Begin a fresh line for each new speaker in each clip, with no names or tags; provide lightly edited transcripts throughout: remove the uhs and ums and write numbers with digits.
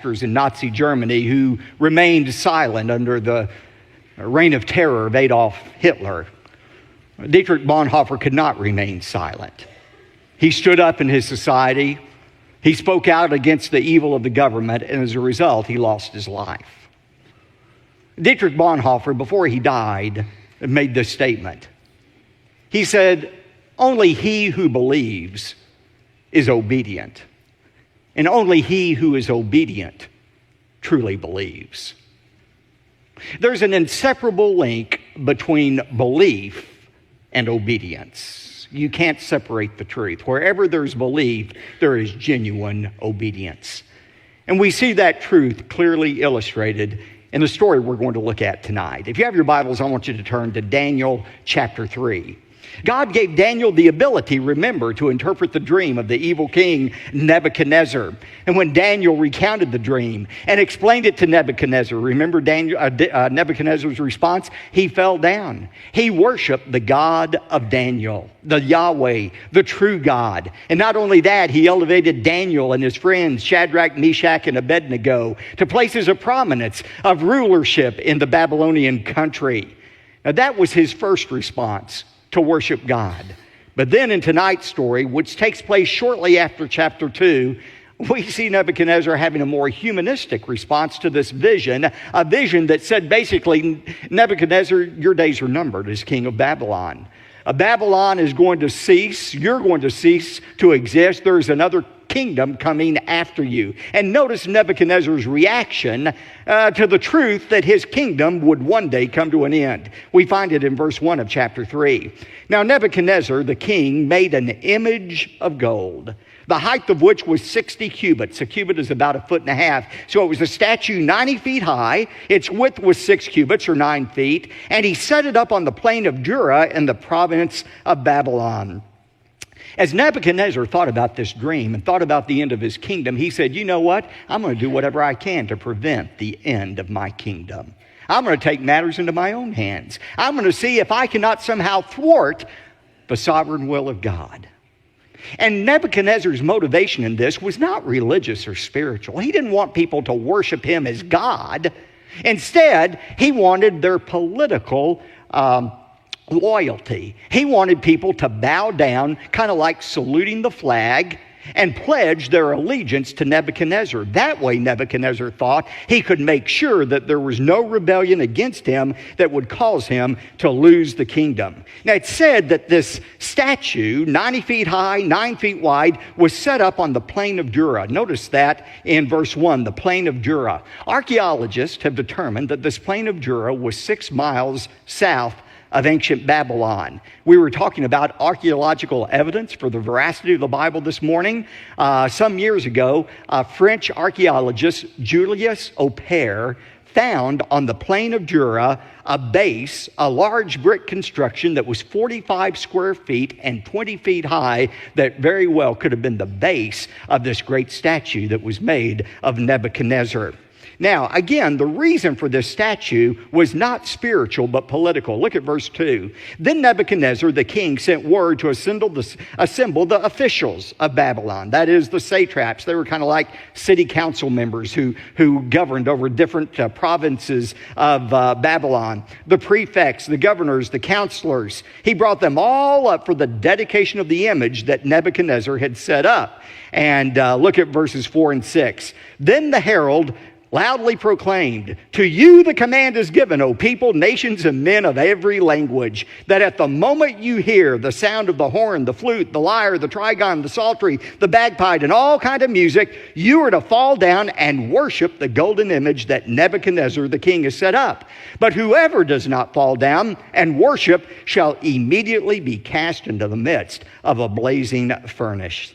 pastors in Nazi Germany who remained silent under the reign of terror of Adolf Hitler. Dietrich Bonhoeffer could not remain silent. He stood up in his society. He spoke out against the evil of the government, and as a result, he lost his life. Dietrich Bonhoeffer, before he died, made this statement. He said, "Only he who believes is obedient, and only he who is obedient truly believes." There's an inseparable link between belief and obedience. You can't separate the truth. Wherever there's belief, there is genuine obedience. And we see that truth clearly illustrated in the story we're going to look at tonight. If you have your Bibles, I want you to turn to Daniel chapter 3. God gave Daniel the ability, remember, to interpret the dream of the evil king Nebuchadnezzar. And when Daniel recounted the dream and explained it to Nebuchadnezzar, remember Nebuchadnezzar's response? He fell down. He worshiped the God of Daniel, the Yahweh, the true God. And not only that, he elevated Daniel and his friends, Shadrach, Meshach, and Abednego, to places of prominence, of rulership in the Babylonian country. Now that was his first response, to worship God. But then in tonight's story, which takes place shortly after chapter 2, we see Nebuchadnezzar having a more humanistic response to this vision, a vision that said basically, Nebuchadnezzar, your days are numbered as king of Babylon. Babylon is going to cease. You're going to cease to exist. There's another kingdom coming after you. And notice Nebuchadnezzar's reaction to the truth that his kingdom would one day come to an end. We find it in verse 1 of chapter 3. Now Nebuchadnezzar, the king, made an image of gold, the height of which was 60 cubits. A cubit is about 1.5 feet. So it was a statue 90 feet high. Its width was 6 cubits or 9 feet. And he set it up on the plain of Dura in the province of Babylon. As Nebuchadnezzar thought about this dream and thought about the end of his kingdom, he said, you know what? I'm going to do whatever I can to prevent the end of my kingdom. I'm going to take matters into my own hands. I'm going to see if I cannot somehow thwart the sovereign will of God. And Nebuchadnezzar's motivation in this was not religious or spiritual. He didn't want people to worship him as God. Instead, he wanted their political loyalty. He wanted people to bow down, kind of like saluting the flag, and pledge their allegiance to Nebuchadnezzar. That way, Nebuchadnezzar thought he could make sure that there was no rebellion against him that would cause him to lose the kingdom. Now, it's said that this statue, 90 feet high, 9 feet wide, was set up on the plain of Dura. Notice that in verse 1, the plain of Dura. Archaeologists have determined that this plain of Dura was 6 miles south of ancient Babylon. We were talking about archaeological evidence for the veracity of the Bible this morning. Some years ago, French archaeologist Julius Opère found on the plain of Dura a base, a large brick construction that was 45 square feet and 20 feet high that very well could have been the base of this great statue that was made of Nebuchadnezzar. Now, again, the reason for this statue was not spiritual, but political. Look at verse 2. Then Nebuchadnezzar, the king, sent word to assemble the officials of Babylon. That is, the satraps. They were kind of like city council members who governed over different provinces of Babylon. The prefects, the governors, the counselors. He brought them all up for the dedication of the image that Nebuchadnezzar had set up. And look at verses 4 and 6. Then the herald loudly proclaimed, "To you the command is given, O people, nations, and men of every language, that at the moment you hear the sound of the horn, the flute, the lyre, the trigon, the psaltery, the bagpipe, and all kind of music, you are to fall down and worship the golden image that Nebuchadnezzar the king has set up. But whoever does not fall down and worship shall immediately be cast into the midst of a blazing furnace."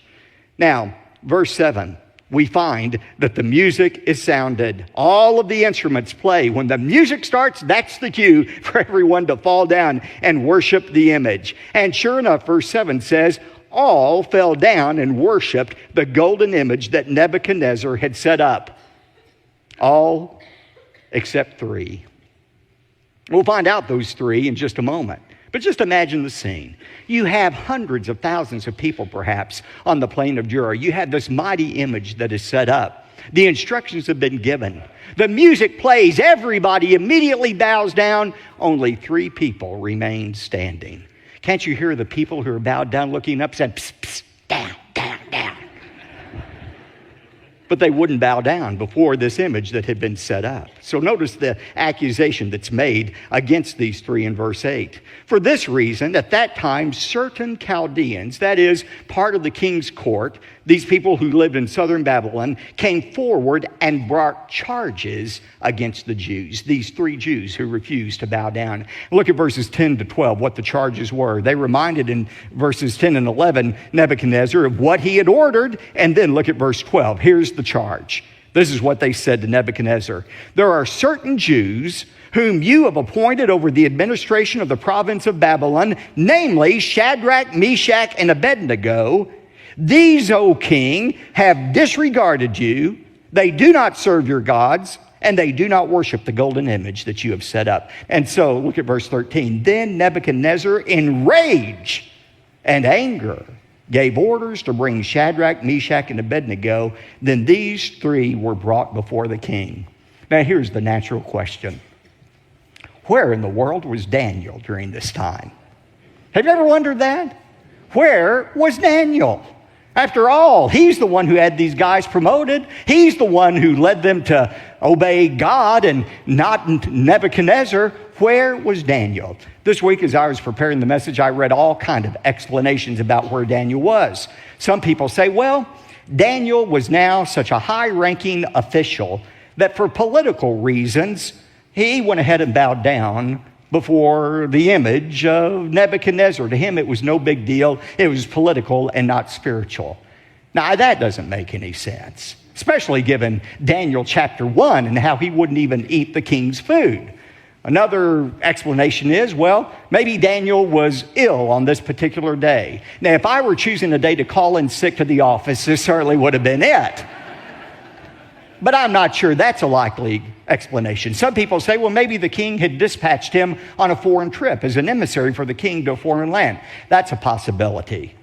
Now, verse 7. We find that the music is sounded. All of the instruments play. When the music starts, that's the cue for everyone to fall down and worship the image. And sure enough, verse 7 says, all fell down and worshiped the golden image that Nebuchadnezzar had set up. All except 3. We'll find out those 3 in just a moment. But just imagine the scene. You have hundreds of thousands of people, perhaps, on the plain of Jura. You have this mighty image that is set up. The instructions have been given. The music plays. Everybody immediately bows down. Only 3 people remain standing. Can't you hear the people who are bowed down looking up saying, psst, psst, down, down, down? But they wouldn't bow down before this image that had been set up. So notice the accusation that's made against these 3 in verse 8. For this reason, at that time, certain Chaldeans, that is, part of the king's court, these people who lived in southern Babylon, came forward and brought charges against the Jews, these 3 Jews who refused to bow down. Look at verses 10 to 12, what the charges were. They reminded in verses 10 and 11 Nebuchadnezzar of what he had ordered, and then look at verse 12. Here's the charge. This is what they said to Nebuchadnezzar. There are certain Jews whom you have appointed over the administration of the province of Babylon, namely Shadrach, Meshach, and Abednego. These, O king, have disregarded you. They do not serve your gods, and they do not worship the golden image that you have set up. And so, look at verse 13. Then Nebuchadnezzar, in rage and anger, gave orders to bring Shadrach, Meshach, and Abednego. Then these 3 were brought before the king. Now here's the natural question. Where in the world was Daniel during this time? Have you ever wondered that? Where was Daniel? After all, he's the one who had these guys promoted. He's the one who led them to obey God and not Nebuchadnezzar. Where was Daniel? This week, as I was preparing the message, I read all kinds of explanations about where Daniel was. Some people say, well, Daniel was now such a high-ranking official that for political reasons, he went ahead and bowed down before the image of Nebuchadnezzar. To him, it was no big deal. It was political and not spiritual. Now, that doesn't make any sense, especially given Daniel chapter 1 and how he wouldn't even eat the king's food. Another explanation is, well, maybe Daniel was ill on this particular day. Now, if I were choosing a day to call in sick to the office, this certainly would have been it. But I'm not sure that's a likely explanation. Some people say, well, maybe the king had dispatched him on a foreign trip as an emissary for the king to a foreign land. That's a possibility.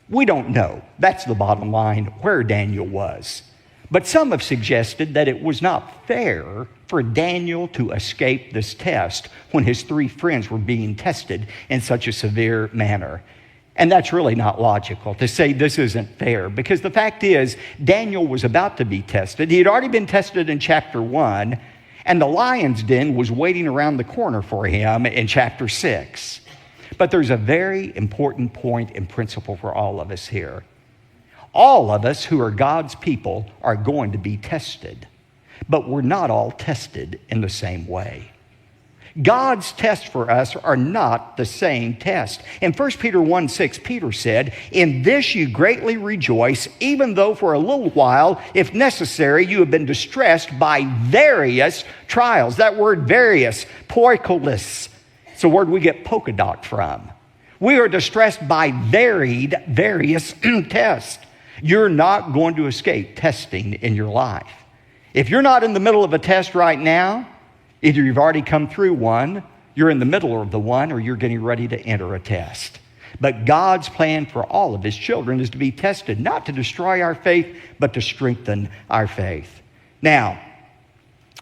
We don't know. That's the bottom line, where Daniel was. But some have suggested that it was not fair for Daniel to escape this test when his 3 friends were being tested in such a severe manner. And that's really not logical to say this isn't fair, because the fact is Daniel was about to be tested. He had already been tested in chapter 1, and the lion's den was waiting around the corner for him in chapter 6. But there's a very important point and principle for all of us here. All of us who are God's people are going to be tested, but we're not all tested in the same way. God's tests for us are not the same test. In 1 Peter 1:6, Peter said, in this you greatly rejoice, even though for a little while, if necessary, you have been distressed by various trials. That word various, poikolis, it's a word we get polka dot from. We are distressed by various tests. You're not going to escape testing in your life. If you're not in the middle of a test right now, either you've already come through one, you're in the middle of the one, or you're getting ready to enter a test. But God's plan for all of his children is to be tested, not to destroy our faith, but to strengthen our faith. Now,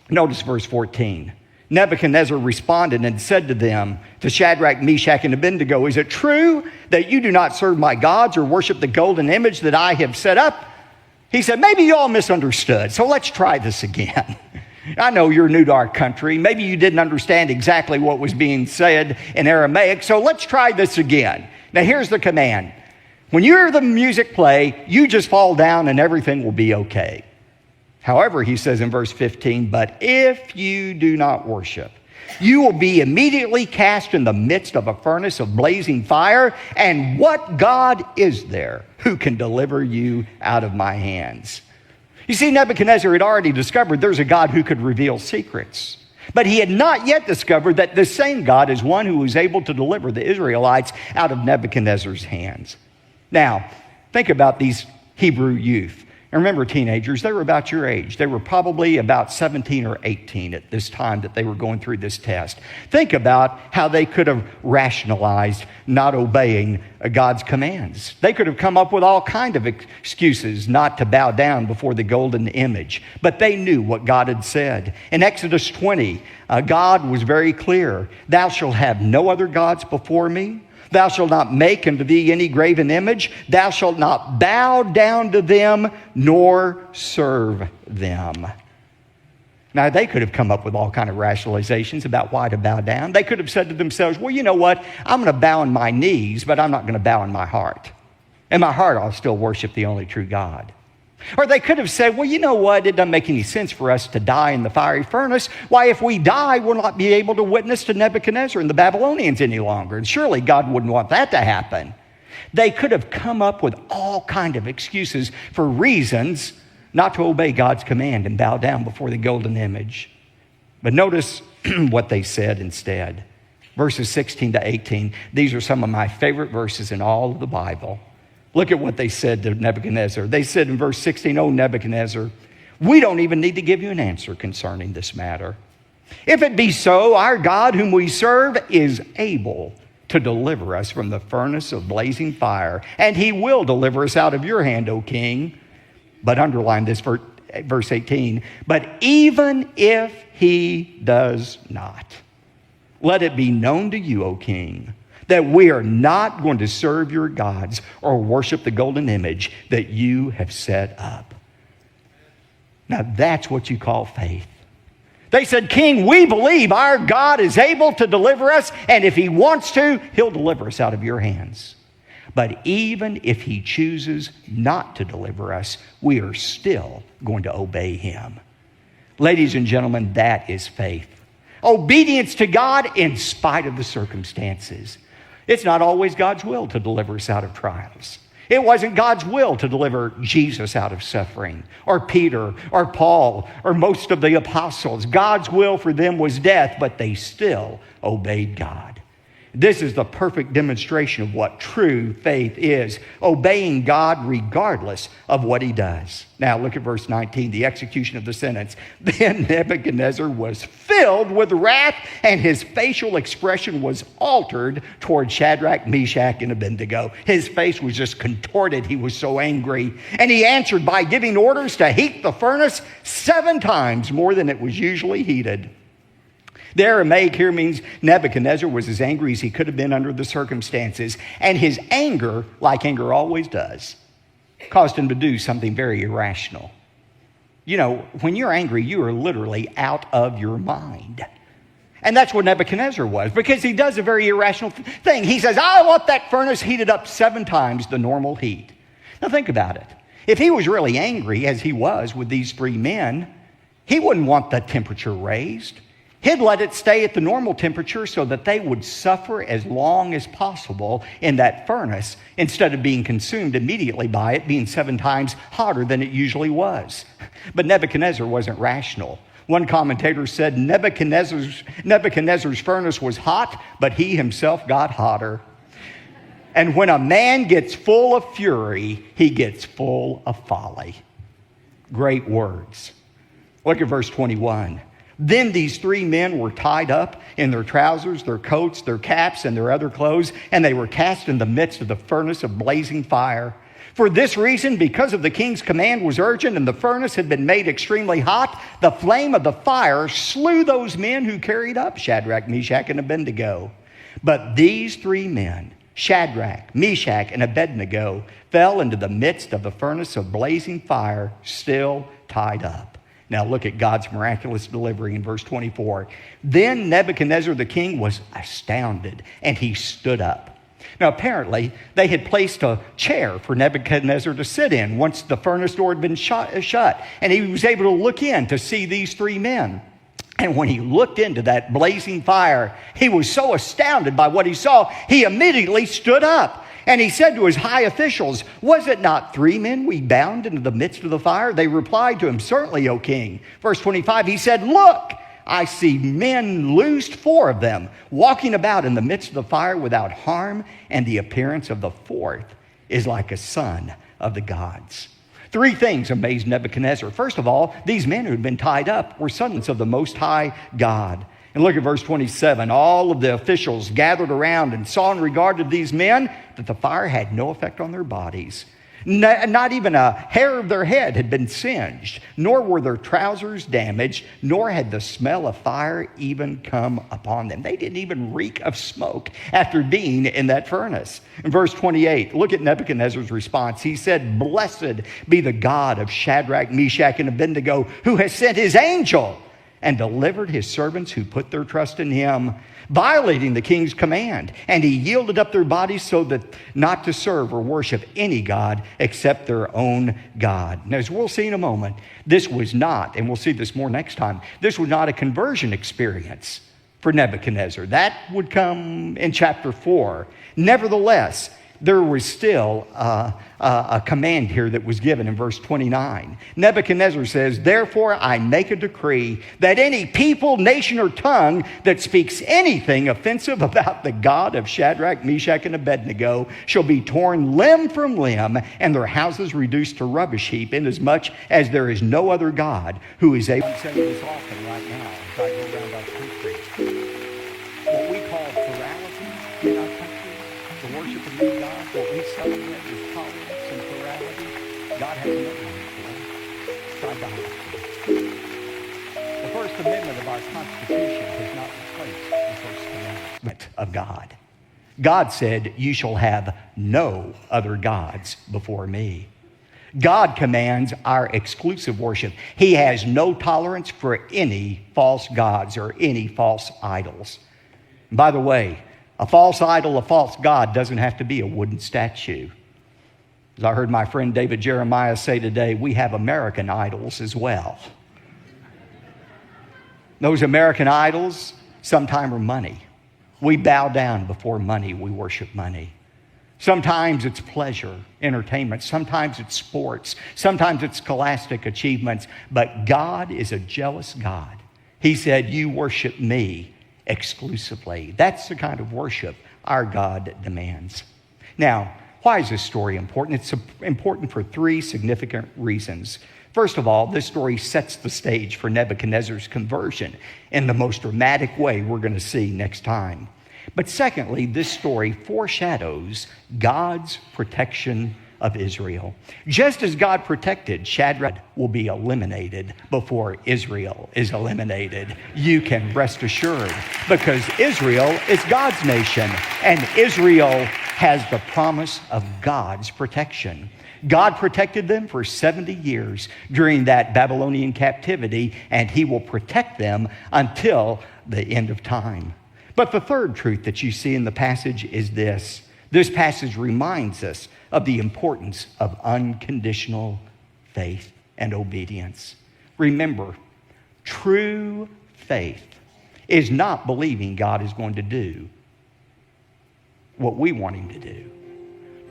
notice verse 14. Nebuchadnezzar responded and said to them, to Shadrach, Meshach, and Abednego, is it true that you do not serve my gods or worship the golden image that I have set up? He said, maybe you all misunderstood, so let's try this again. I know you're new to our country. Maybe you didn't understand exactly what was being said in Aramaic, so let's try this again. Now here's the command. When you hear the music play, you just fall down and everything will be okay. However, he says in verse 15, but if you do not worship, you will be immediately cast in the midst of a furnace of blazing fire. And what God is there who can deliver you out of my hands? You see, Nebuchadnezzar had already discovered there's a God who could reveal secrets. But he had not yet discovered that this same God is one who was able to deliver the Israelites out of Nebuchadnezzar's hands. Now, think about these Hebrew youth. And remember, teenagers, they were about your age. They were probably about 17 or 18 at this time that they were going through this test. Think about how they could have rationalized not obeying God's commands. They could have come up with all kinds of excuses not to bow down before the golden image. But they knew what God had said. In Exodus 20, God was very clear. Thou shalt have no other gods before me. Thou shalt not make unto thee any graven image. Thou shalt not bow down to them, nor serve them. Now, they could have come up with all kinds of rationalizations about why to bow down. They could have said to themselves, well, you know what? I'm going to bow on my knees, but I'm not going to bow in my heart. In my heart, I'll still worship the only true God. Or they could have said, well, you know what? It doesn't make any sense for us to die in the fiery furnace. Why, if we die, we'll not be able to witness to Nebuchadnezzar and the Babylonians any longer. And surely God wouldn't want that to happen. They could have come up with all kinds of excuses for reasons not to obey God's command and bow down before the golden image. But notice what they said instead. Verses 16 to 18. These are some of my favorite verses in all of the Bible. Look at what they said to Nebuchadnezzar. They said in verse 16, "O Nebuchadnezzar, we don't even need to give you an answer concerning this matter. If it be so, our God whom we serve is able to deliver us from the furnace of blazing fire, and he will deliver us out of your hand, O king." But underline this for verse 18. "But even if he does not, let it be known to you, O king, that we are not going to serve your gods or worship the golden image that you have set up." Now that's what you call faith. They said, "King, we believe our God is able to deliver us, and if he wants to, he'll deliver us out of your hands. But even if he chooses not to deliver us, we are still going to obey him." Ladies and gentlemen, that is faith. Obedience to God in spite of the circumstances. It's not always God's will to deliver us out of trials. It wasn't God's will to deliver Jesus out of suffering, or Peter, or Paul, or most of the apostles. God's will for them was death, but they still obeyed God. This is the perfect demonstration of what true faith is, obeying God regardless of what he does. Now look at verse 19, the execution of the sentence. "Then Nebuchadnezzar was filled with wrath, and his facial expression was altered toward Shadrach, Meshach, and Abednego." His face was just contorted. He was so angry. And he answered by giving orders to heat the furnace 7 times more than it was usually heated. The Aramaic here means Nebuchadnezzar was as angry as he could have been under the circumstances. And his anger, like anger always does, caused him to do something very irrational. You know, when you're angry, you are literally out of your mind. And that's what Nebuchadnezzar was, because he does a very irrational thing. He says, "I want that furnace heated up 7 times the normal heat." Now think about it. If he was really angry, as he was with these 3 men, he wouldn't want the temperature raised. He'd let it stay at the normal temperature so that they would suffer as long as possible in that furnace instead of being consumed immediately by it being 7 times hotter than it usually was. But Nebuchadnezzar wasn't rational. One commentator said Nebuchadnezzar's furnace was hot, but he himself got hotter. And when a man gets full of fury, he gets full of folly. Great words. Look at verse 21. "Then these 3 men were tied up in their trousers, their coats, their caps, and their other clothes, and they were cast in the midst of the furnace of blazing fire. For this reason, because of the king's command was urgent and the furnace had been made extremely hot, the flame of the fire slew those men who carried up Shadrach, Meshach, and Abednego. But these 3 men, Shadrach, Meshach, and Abednego, fell into the midst of the furnace of blazing fire, still tied up." Now look at God's miraculous delivery in verse 24. "Then Nebuchadnezzar the king was astounded, and he stood up." Now apparently they had placed a chair for Nebuchadnezzar to sit in once the furnace door had been shut, and he was able to look in to see these 3 men. And when he looked into that blazing fire, he was so astounded by what he saw, he immediately stood up. And he said to his high officials, "Was it not 3 men we bound into the midst of the fire?" They replied to him, "Certainly, O king." Verse 25, he said, "Look, I see men loosed, 4 of them, walking about in the midst of the fire without harm, and the appearance of the 4th is like a son of the gods." Three things amazed Nebuchadnezzar. First of all, these men who had been tied up were sons of the Most High God. And look at verse 27. All of the officials gathered around and saw in regard to these men that the fire had no effect on their bodies. Not even a hair of their head had been singed, nor were their trousers damaged, nor had the smell of fire even come upon them. They didn't even reek of smoke after being in that furnace. In verse 28, look at Nebuchadnezzar's response. He said, "Blessed be the God of Shadrach, Meshach, and Abednego, who has sent his angel and delivered his servants who put their trust in him, violating the king's command. And he yielded up their bodies so that not to serve or worship any god except their own God." Now, as we'll see in a moment, this was not, and we'll see this more next time, this was not a conversion experience for Nebuchadnezzar. That would come in chapter 4. Nevertheless, there was still a command here that was given in verse 29. Nebuchadnezzar says, "Therefore I make a decree that any people, nation, or tongue that speaks anything offensive about the God of Shadrach, Meshach, and Abednego shall be torn limb from limb, and their houses reduced to rubbish heap, inasmuch as there is no other God who is able..." I'm saying this often right now as I go around our country. What we call plurality in our country, the worship of new God, what we celebrate is tolerance and plurality. God has no name for it. It's idolatry. The First Amendment of our Constitution has not replaced the First Amendment of God. God said, "You shall have no other gods before me." God commands our exclusive worship. He has no tolerance for any false gods or any false idols. And by the way, a false idol, a false god doesn't have to be a wooden statue. As I heard my friend David Jeremiah say today, we have American idols as well. Those American idols sometimes are money. We bow down before money. We worship money. Sometimes it's pleasure, entertainment. Sometimes it's sports. Sometimes it's scholastic achievements. But God is a jealous God. He said, "You worship me exclusively." That's the kind of worship our God demands. Now, why is this story important? It's important for three significant reasons. First of all, this story sets the stage for Nebuchadnezzar's conversion in the most dramatic way we're going to see next time. But secondly, this story foreshadows God's protection of Israel. Just as God protected Shadrach will be eliminated before Israel is eliminated. You can rest assured, because Israel is God's nation, and Israel has the promise of God's protection. God protected them for 70 years during that Babylonian captivity, and he will protect them until the end of time. But the third truth that you see in the passage is this. This passage reminds us of the importance of unconditional faith and obedience. Remember, true faith is not believing God is going to do what we want him to do.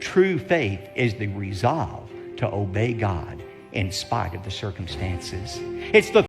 True faith is the resolve to obey God in spite of the circumstances. It's the